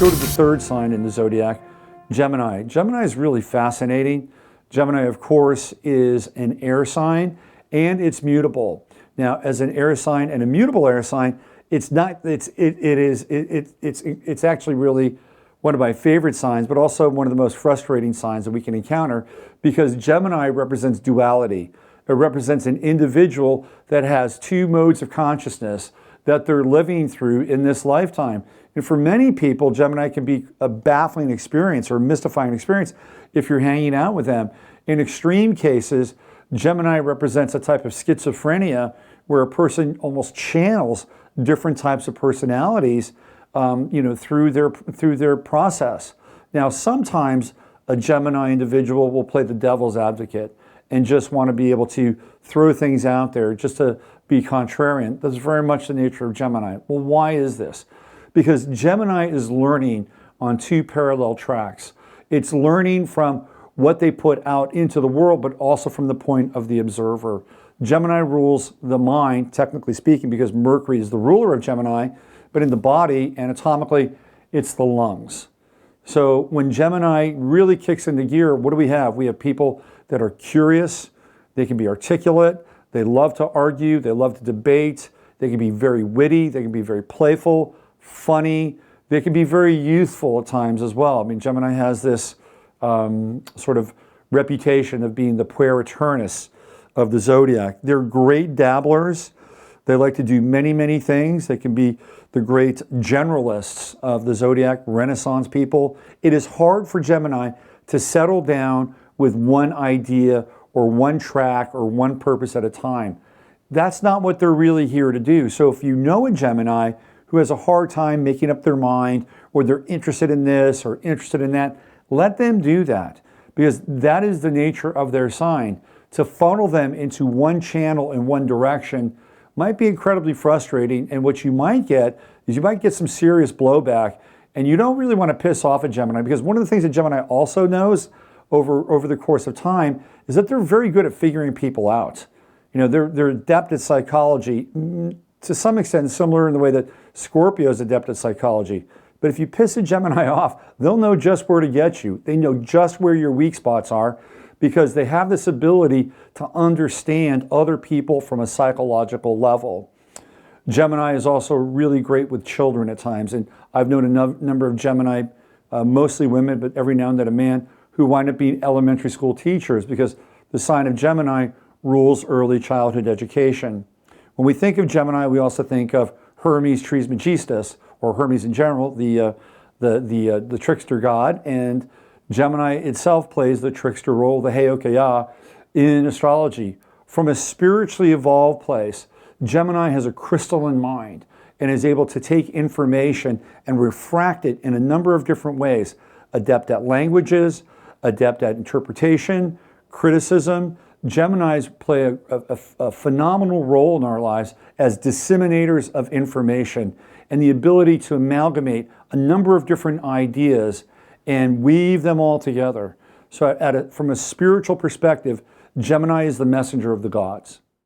go to the third sign in the zodiac, Gemini. Gemini is really fascinating. Gemini, of course, is an air sign, and it's mutable. Now, as an air sign and a mutable air sign, it's actually really one of my favorite signs, but also one of the most frustrating signs that we can encounter, because Gemini represents duality. It represents an individual that has two modes of consciousness that they're living through in this lifetime. And for many people, Gemini can be a baffling experience or a mystifying experience if you're hanging out with them. In extreme cases, Gemini represents a type of schizophrenia where a person almost channels different types of personalities, through their process. Now, sometimes a Gemini individual will play the devil's advocate and just want to be able to throw things out there just to be contrarian. That's very much the nature of Gemini. Well, why is this? Because Gemini is learning on two parallel tracks. It's learning from what they put out into the world, but also from the point of the observer. Gemini rules the mind, technically speaking, because Mercury is the ruler of Gemini, but in the body, anatomically, it's the lungs. So when Gemini really kicks into gear, what do we have? We have people that are curious, they can be articulate, they love to argue, they love to debate, they can be very witty, they can be very playful, funny, they can be very youthful at times as well. I mean, Gemini has this sort of reputation of being the puerpetuerness of the zodiac. They're great dabblers. They like to do many, many things. They can be the great generalists of the zodiac, Renaissance people. It is hard for Gemini to settle down with one idea or one track or one purpose at a time. That's not what they're really here to do. So if you know a Gemini who has a hard time making up their mind, or they're interested in this or interested in that, let them do that, because that is the nature of their sign. To funnel them into one channel in one direction might be incredibly frustrating, and what you might get is you might get some serious blowback, and you don't really want to piss off a Gemini, because one of the things that Gemini also knows over the course of time is that they're very good at figuring people out. They're adept at psychology, to some extent similar in the way that Scorpio is adept at psychology. But if you piss a Gemini off, they'll know just where to get you. They know just where your weak spots are, because they have this ability to understand other people from a psychological level. Gemini is also really great with children at times, and I've known a number of Gemini, mostly women, but every now and then a man, who wind up being elementary school teachers, because the sign of Gemini rules early childhood education. When we think of Gemini, we also think of Hermes Trismegistus, or Hermes in general, the trickster god, and Gemini itself plays the trickster role, the Heokaya, in astrology. From a spiritually evolved place, Gemini has a crystalline mind and is able to take information and refract it in a number of different ways. Adept at languages, adept at interpretation, criticism. Geminis play a phenomenal role in our lives as disseminators of information, and the ability to amalgamate a number of different ideas and weave them all together. So from a spiritual perspective, Gemini is the messenger of the gods.